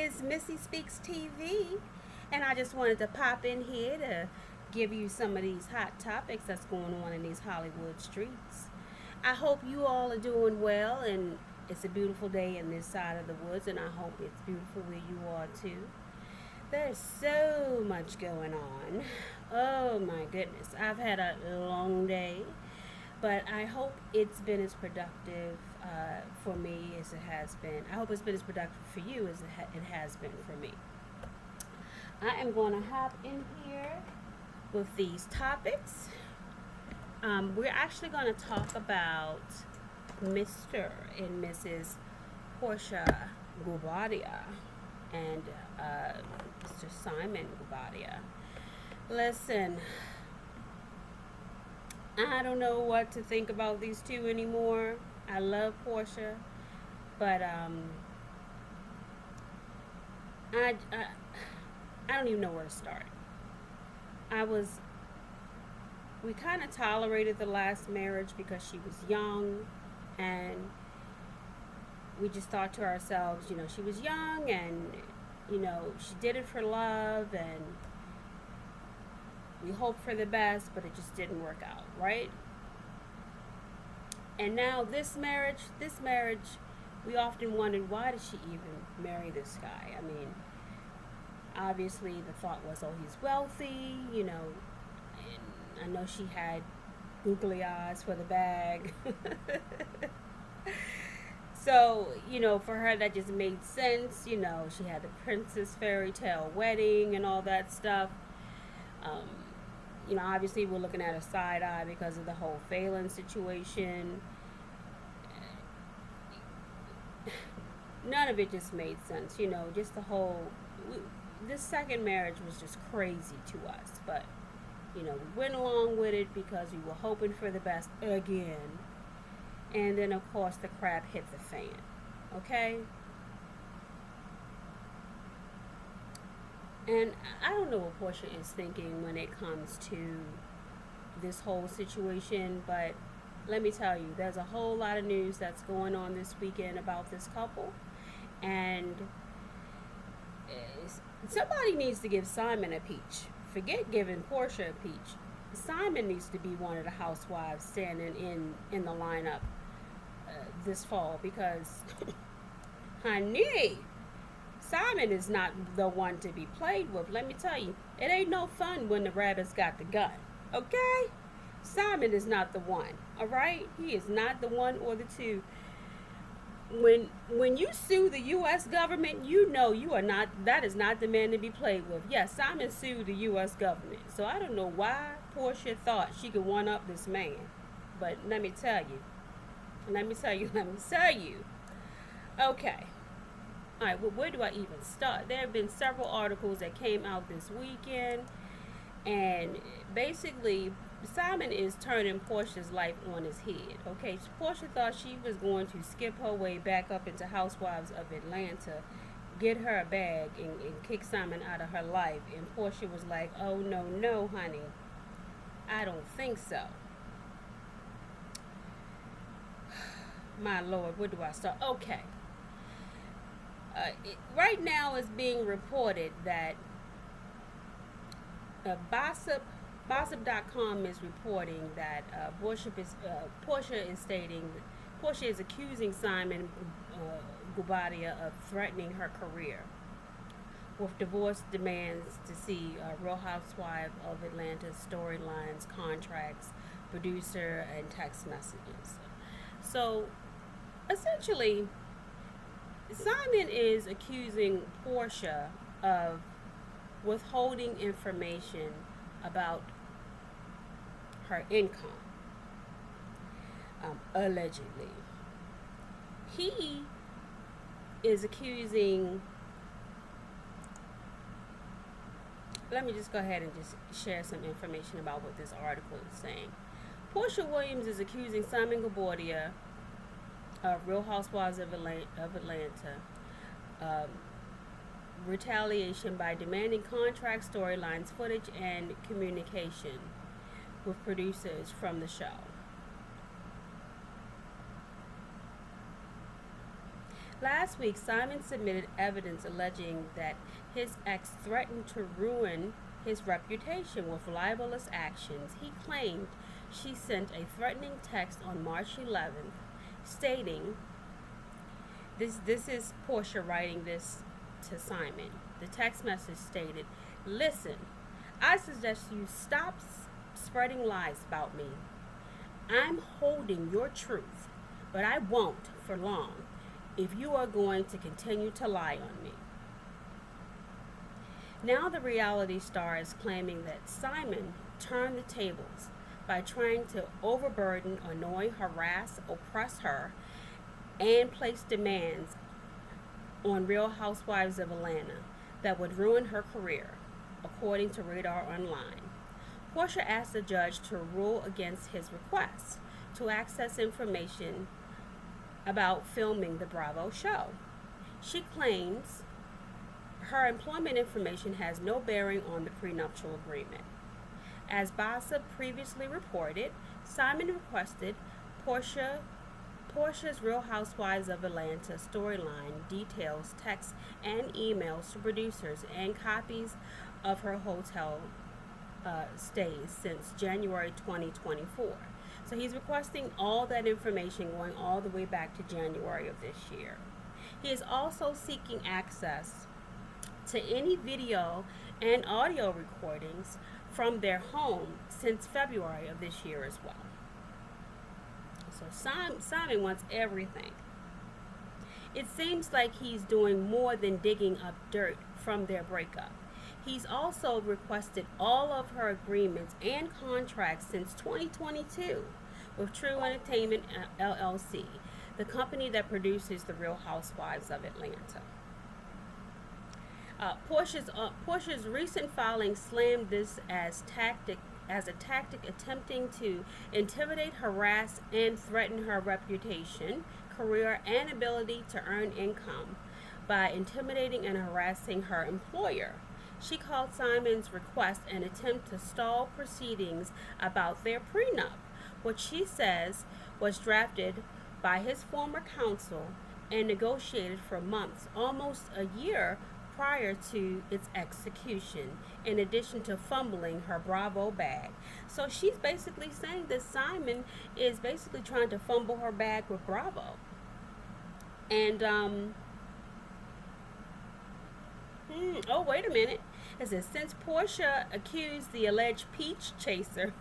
is Missy Speaks TV, and I just wanted to pop in here to give you some of these hot topics that's going on in these Hollywood streets. I hope you all are doing well, and it's a beautiful day in this side of the woods, and I hope it's beautiful where you are too. There's so much going on. Oh my goodness. I've had a long day, but I hope it's been as productive for me as it has been. I hope it's been as productive for you as it has been for me. I am going to hop in here with these topics. We're actually going to talk about Mr. and Mrs. Porsha Gubadia and Mr. Simon Gubadia. Listen, I don't know what to think about these two anymore. I love Porsha, but I, I I don't even know where to start. I was We kind of tolerated the last marriage because she was young, and we just thought to ourselves, she was young, and she did it for love, and we hoped for the best, but it just didn't work out, right? And now this marriage, we often wondered, why did she even marry this guy? I mean, obviously the thought was, oh, he's wealthy, and I know she had googly eyes for the bag. So, for her that just made sense. She had the princess fairy tale wedding and all that stuff. Um, obviously we're looking at a side eye because of the whole Phelan situation. None of it just made sense. Just the whole. This second marriage was just crazy to us. But, we went along with it because we were hoping for the best again. And then, of course, the crap hit the fan. Okay? And I don't know what Porsha is thinking when it comes to this whole situation, but let me tell you, there's a whole lot of news that's going on this weekend about this couple. And somebody needs to give Simon a peach. Forget giving Porsha a peach. Simon needs to be one of the housewives standing in the lineup this fall because, honey, Simon is not the one to be played with. Let me tell you, it ain't no fun when the rabbit's got the gun. Okay? Simon is not the one. All right? He is not the one or the two. When you sue the U.S. government, you are not. That is not the man to be played with. Yes, Simon sued the U.S. government. So I don't know why Porsha thought she could one up this man. But let me tell you. Okay. All right, well, where do I even start? There have been several articles that came out this weekend, and basically, Simon is turning Porsha's life on his head. Okay, Porsha thought she was going to skip her way back up into Housewives of Atlanta, get her a bag, and kick Simon out of her life. And Porsha was like, oh, no, honey. I don't think so. My Lord, where do I start? Okay. Right now it's being reported that Gossip.com is reporting that Porsha is accusing Simon Gubadia of threatening her career with divorce demands to see Real Housewife of Atlanta storylines, contracts, producer, and text messages. So, essentially, Simon is accusing Porsha of withholding information about her income, allegedly. He is accusing. Let me just go ahead and just share some information about what this article is saying. Porsha Williams is accusing Simon Gubadia of Real Housewives of Atlanta retaliation by demanding contract storylines, footage, and communication with producers from the show. Last week, Simon submitted evidence alleging that his ex threatened to ruin his reputation with libelous actions. He claimed she sent a threatening text on March 11th stating, this is Porsha writing this to Simon. The text message stated, "Listen, I suggest you stop spreading lies about me. I'm holding your truth, but I won't for long if you are going to continue to lie on me." Now the reality star is claiming that Simon turned the tables by trying to overburden, annoy, harass, oppress her, and place demands on Real Housewives of Atlanta that would ruin her career, according to Radar Online. Porsha asked the judge to rule against his request to access information about filming the Bravo show. She claims her employment information has no bearing on the prenuptial agreement. As Bossip previously reported, Simon requested Portia's Real Housewives of Atlanta storyline details, texts, and emails to producers and copies of her hotel stays since January 2024. So he's requesting all that information going all the way back to January of this year. He is also seeking access to any video and audio recordings from their home since February of this year as well. So Simon wants everything. It seems like he's doing more than digging up dirt from their breakup. He's also requested all of her agreements and contracts since 2022 with True Entertainment LLC, the company that produces The Real Housewives of Atlanta. Portia's recent filing slammed this as a tactic attempting to intimidate, harass, and threaten her reputation, career, and ability to earn income by intimidating and harassing her employer. She called Simon's request an attempt to stall proceedings about their prenup, which she says was drafted by his former counsel and negotiated for months, almost a year prior to its execution, in addition to fumbling her Bravo bag. So she's basically saying that Simon is basically trying to fumble her bag with Bravo. And, oh, wait a minute. It says, since Porsha accused the alleged peach chaser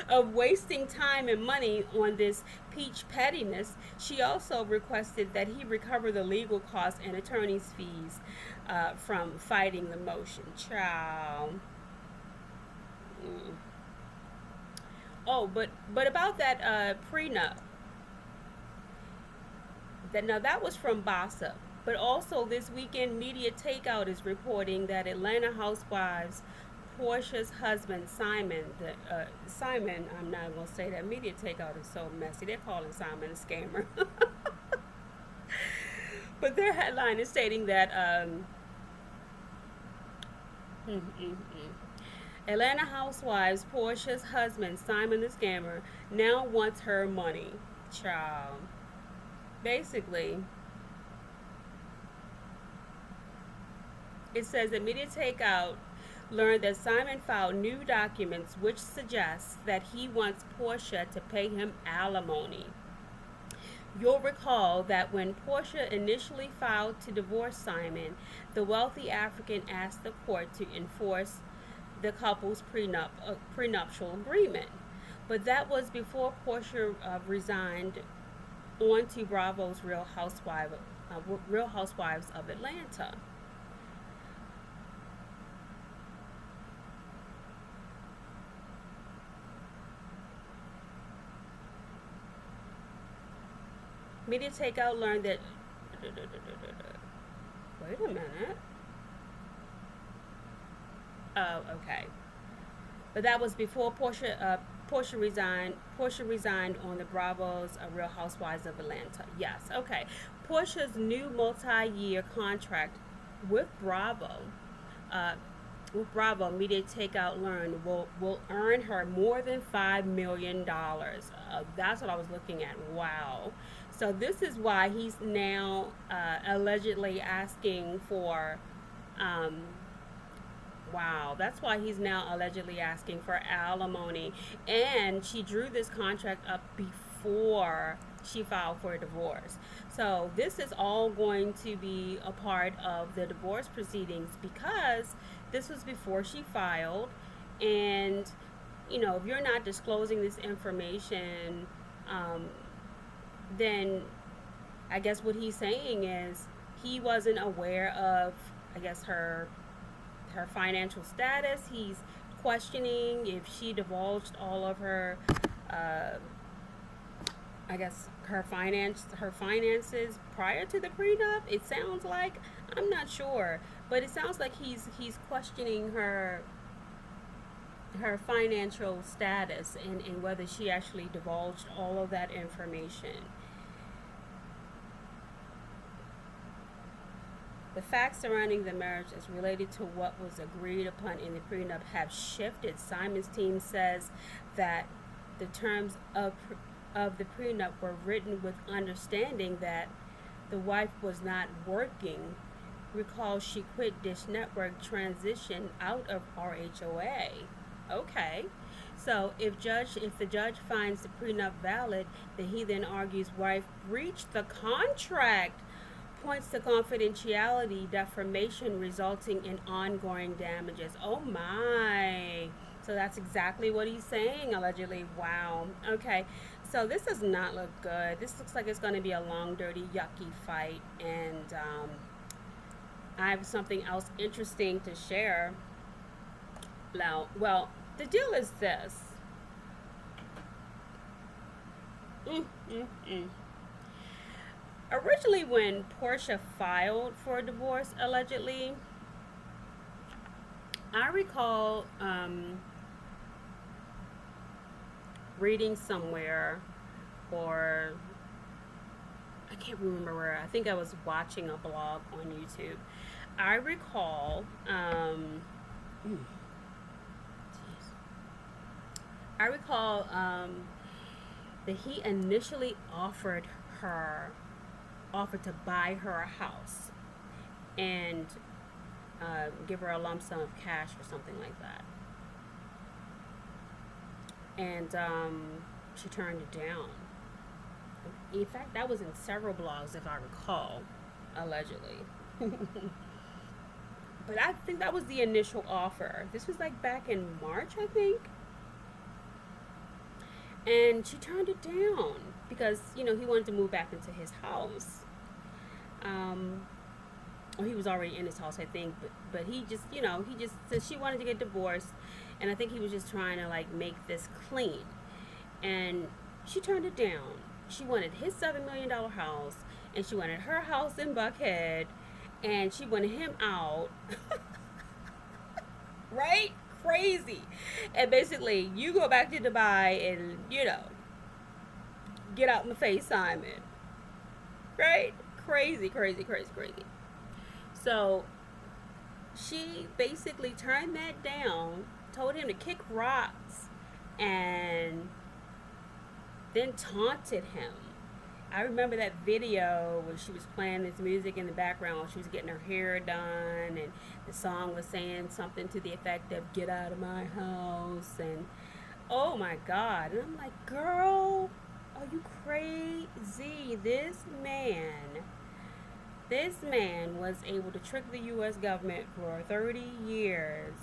of wasting time and money on this peach pettiness, she also requested that he recover the legal costs and attorney's fees from fighting the motion. Child. Oh, but about that prenup. That was from Bossip. But also this weekend, Media Takeout is reporting that Atlanta Housewives Porsha's husband Simon, I'm not going to say that. Media Takeout is so messy. They're calling Simon a scammer. But their headline is stating that Atlanta Housewives Porsha's husband Simon the scammer now wants her money. Child. Basically, it says that Media Takeout learned that Simon filed new documents which suggests that he wants Porsha to pay him alimony. You'll recall that when Porsha initially filed to divorce Simon, the wealthy African asked the court to enforce the couple's prenuptial agreement. But that was before Porsha resigned onto Bravo's Real Housewives of Atlanta. Media Takeout learned that. Wait a minute. Oh, okay. But that was before Porsha resigned. Porsha resigned on the Bravo's Real Housewives of Atlanta. Yes, okay. Porsha's new multi-year contract with Bravo, Media Takeout learned will earn her more than $5 million. That's what I was looking at. Wow. So this is why he's now allegedly asking for um, wow, that's why he's now allegedly asking for alimony. And she drew this contract up before she filed for a divorce. So this is all going to be a part of the divorce proceedings because this was before she filed. And, you know, if you're not disclosing this information, um, then I guess what he's saying is he wasn't aware of, I guess, her financial status. He's questioning if she divulged all of her, uh, I guess, her finances prior to the prenup. It sounds like, I'm not sure, but it sounds like he's questioning her financial status and whether she actually divulged all of that information. The facts surrounding the marriage as related to what was agreed upon in the prenup have shifted. Simon's team says that the terms of the prenup were written with understanding that the wife was not working. Recall she quit Dish Network, transition out of RHOA. Okay. So if the judge finds the prenup valid, then he then argues wife breached the contract, points to confidentiality defamation resulting in ongoing damages. Oh my. So that's exactly what he's saying, allegedly. Wow. Okay. So this does not look good. This looks like it's going to be a long, dirty, yucky fight. And I have something else interesting to share. Now, well, the deal is this. Originally, when Porsha filed for divorce, allegedly, I recall reading somewhere, or I can't remember where. I think I was watching a blog on YouTube. I recall, I recall that he initially offered to buy her a house and give her a lump sum of cash or something like that. And she turned it down. In fact, that was in several blogs, if I recall, allegedly. But I think that was the initial offer. This was like back in March, I think. And she turned it down because, you know, he wanted to move back into his house. Or he was already in his house, I think, but he just said she wanted to get divorced, and I think he was just trying to like make this clean, and she turned it down. She wanted his $7 million house, and she wanted her house in Buckhead, and she wanted him out. Right? Crazy. And basically, you go back to Dubai and, you know, get out my face, Simon. Right? Crazy, crazy, crazy, crazy. So she basically turned that down, told him to kick rocks, and then taunted him. I remember that video when she was playing this music in the background while she was getting her hair done, and the song was saying something to the effect of "Get out of my house," and oh my God. And I'm like, girl, are you crazy? This man was able to trick the U.S. government for 30 years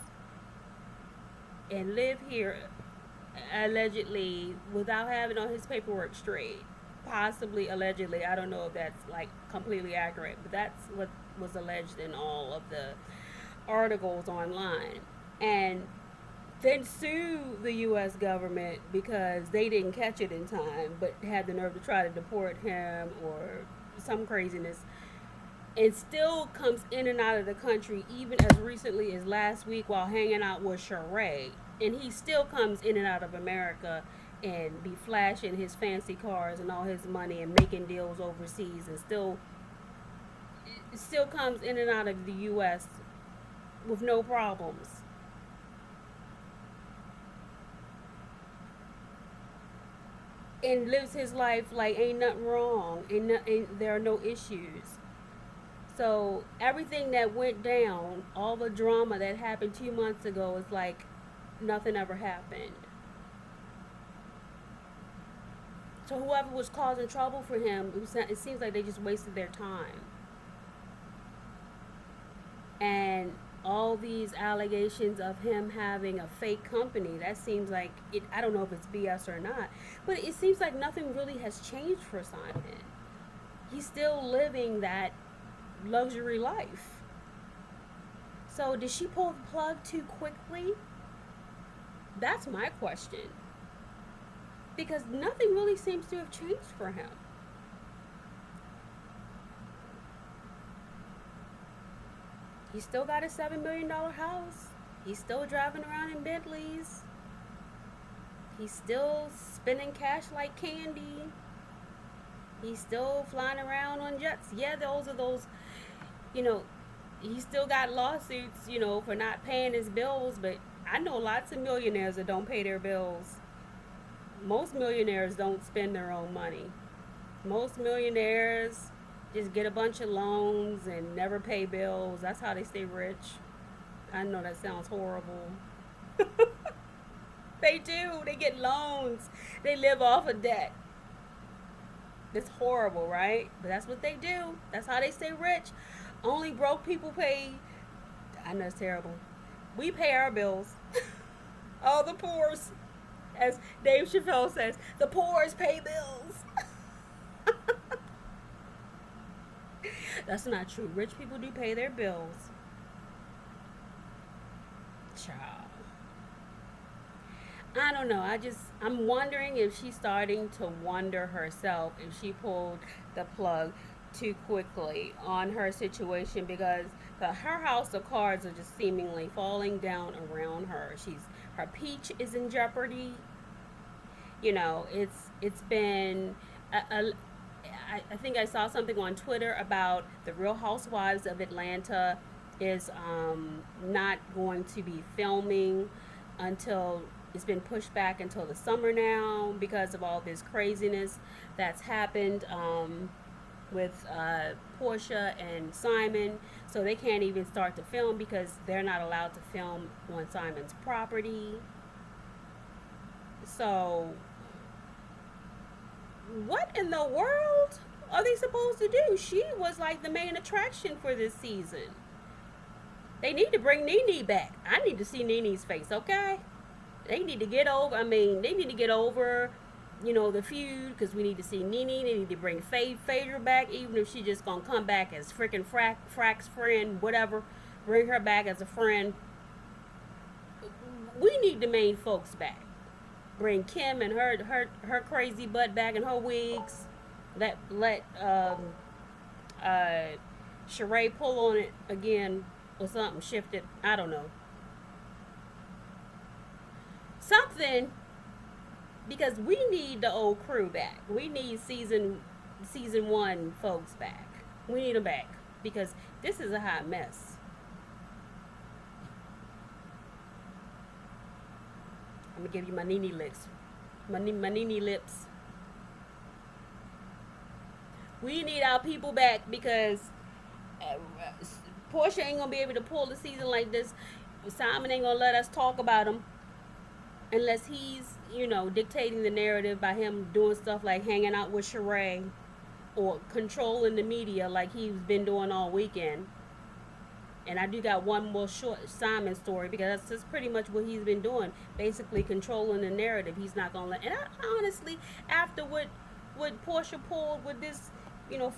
and live here allegedly without having all his paperwork straight. Possibly allegedly. I don't know if that's like completely accurate, but that's what was alleged in all of the articles online. And then sue the U.S. government because they didn't catch it in time, but had the nerve to try to deport him or some craziness. And still comes in and out of the country, even as recently as last week while hanging out with Sheree. And he still comes in and out of America and be flashing his fancy cars and all his money and making deals overseas, and still comes in and out of the U.S. with no problems. and lives his life like ain't nothing wrong, ain't there are no issues. So everything that went down, all the drama that happened 2 months ago, is like nothing ever happened. So whoever was causing trouble for him, it seems like they just wasted their time. And all these allegations of him having a fake company, that seems like it. I don't know if it's BS or not, but it seems like nothing really has changed for Simon. He's still living that luxury life. So did she pull the plug too quickly? That's my question. Because nothing really seems to have changed for him. He's still got a $7 million house. He's still driving around in Bentleys. He's still spending cash like candy. He's still flying around on jets. Yeah, those, you know, he still got lawsuits, for not paying his bills, but I know lots of millionaires that don't pay their bills. Most millionaires don't spend their own money. Most millionaires just get a bunch of loans and never pay bills. That's how they stay rich. I know that sounds horrible. They do. They get loans. They live off of debt. It's horrible, right? But that's what they do. That's how they stay rich. Only broke people pay. I know it's terrible. We pay our bills. All the poors. As Dave Chappelle says, the poors pay bills. That's not true. Rich people do pay their bills. Child. I don't know. I'm wondering if she's starting to wonder herself if she pulled the plug too quickly on her situation, because her house of cards are just seemingly falling down around her. Her peach is in jeopardy. It's been I think I saw something on Twitter about the Real Housewives of Atlanta is not going to be filming until it's been pushed back until the summer now because of all this craziness that's happened with Porsha and Simon. So they can't even start to film because they're not allowed to film on Simon's property. So what in the world are they supposed to do? She was like the main attraction for this season. They need to bring Nene back. I need to see Nene's face, okay? They need to get over, the feud, because we need to see Nene. They need to bring Phaedra back, even if she's just going to come back as freaking Frack's friend, whatever. Bring her back as a friend. We need the main folks back. Bring Kim and her crazy butt back and her wigs. Let Sheree pull on it again or something, shift it. I don't know. Something, because we need the old crew back. We need season 1 folks back. We need them back because this is a hot mess. I'm gonna give you my Nene lips. My Nene lips. We need our people back because Porsha ain't gonna be able to pull the season like this. Simon ain't gonna let us talk about him unless he's, dictating the narrative by him doing stuff like hanging out with Sheree or controlling the media like he's been doing all weekend. And I do got one more short Simon story because that's pretty much what he's been doing, basically controlling the narrative. He's not gonna let. And I honestly, after what Porsha pulled with this,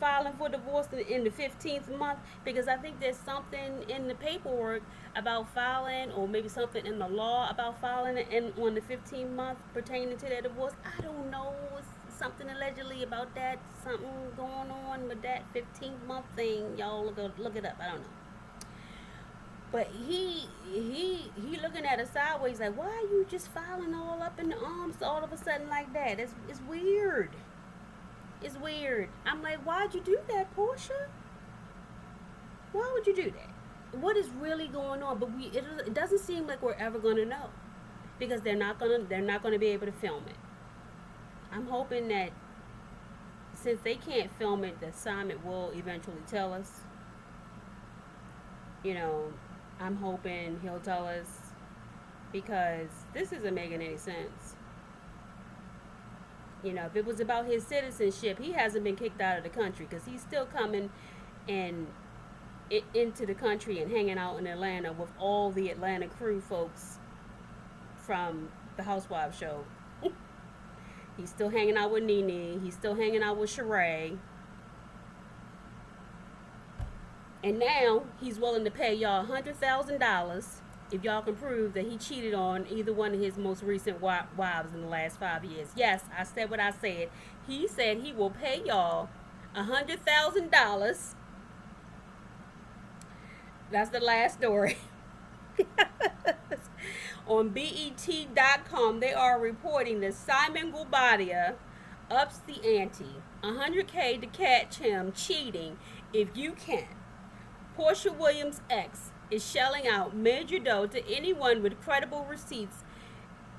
filing for divorce in the 15th month, because I think there's something in the paperwork about filing, or maybe something in the law about filing on the 15th month pertaining to their divorce. I don't know. It's something allegedly about that. Something going on with that 15th month thing. Y'all look it up. I don't know. But he looking at us sideways like, why are you just filing all up in the arms all of a sudden like that? It's weird. It's weird. I'm like, why'd you do that, Porsha? Why would you do that? What is really going on? But it doesn't seem like we're ever gonna know because they're not gonna be able to film it. I'm hoping that since they can't film it, that Simon will eventually tell us. You know, I'm hoping he'll tell us because this isn't making any sense. You know, if it was about his citizenship, he hasn't been kicked out of the country because he's still coming and into the country and hanging out in Atlanta with all the Atlanta crew folks from the Housewives show. He's still hanging out with Nene. He's still hanging out with Sheree. And now he's willing to pay y'all $100,000 if y'all can prove that he cheated on either one of his most recent wives in the last 5 years. Yes, I said what I said. He said he will pay y'all $100,000. That's the last story. On BET.com, they are reporting that Simon Guobadia ups the ante, $100K to catch him cheating if you can. Porsha Williams' ex is shelling out major dough to anyone with credible receipts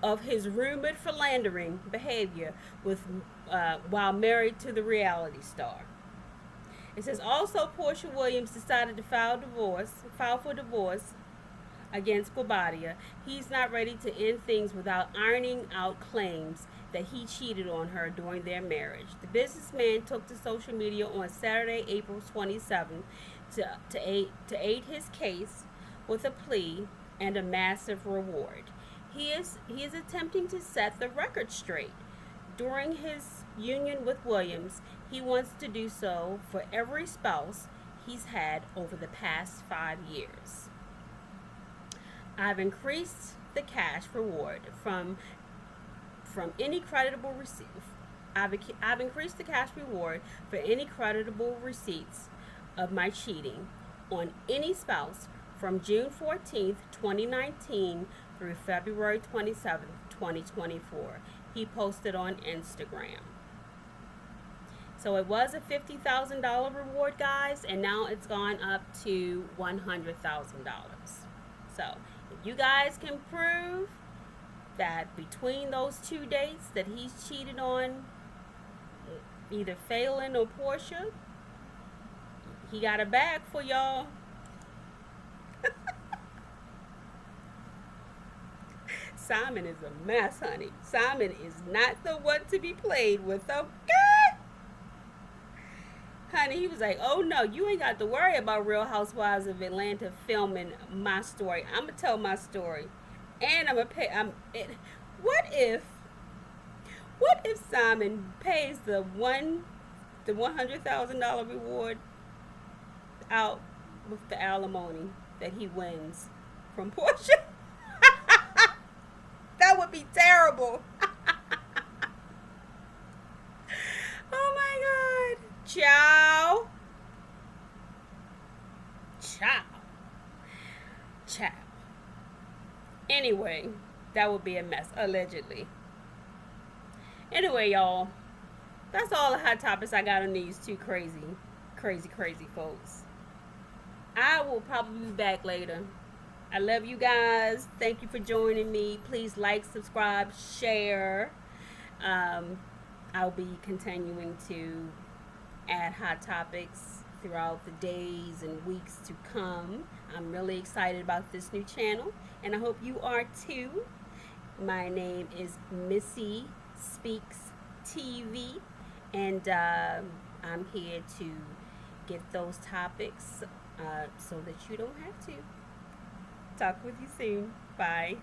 of his rumored philandering behavior while married to the reality star. It says also Porsha Williams decided to file for divorce against Guobadia. He's not ready to end things without ironing out claims that he cheated on her during their marriage. The businessman took to social media on Saturday, April 27th to aid his case with a plea and a massive reward. He is attempting to set the record straight. During his union with Williams, he wants to do so for every spouse he's had over the past 5 years. I've increased the cash reward from any creditable receipt. I've increased the cash reward for any creditable receipts of my cheating on any spouse from June 14th, 2019 through February 27th, 2024. He posted on Instagram. So it was a $50,000 reward, guys, and now it's gone up to $100,000. So if you guys can prove that between those two dates that he's cheated on either Phelan or Porsha, he got a bag for y'all. Simon is a mess, honey. Simon is not the one to be played with, okay? Honey, he was like, oh no, you ain't got to worry about Real Housewives of Atlanta filming my story. I'm going to tell my story. And I'm going to pay. What if Simon pays the $100,000 reward out with the alimony that he wins from Porsha? That would be terrible. Oh my God. Ciao. Anyway, that would be a mess, allegedly. Anyway, y'all, that's all the hot topics I got on these two crazy folks. I will probably be back later. I love you guys. Thank you for joining me. Please like, subscribe, share. I'll be continuing to add hot topics throughout the days and weeks to come. I'm really excited about this new channel, and I hope you are too. My name is Missy Speaks TV, and I'm here to get those topics so that you don't have to. Talk with you soon. Bye.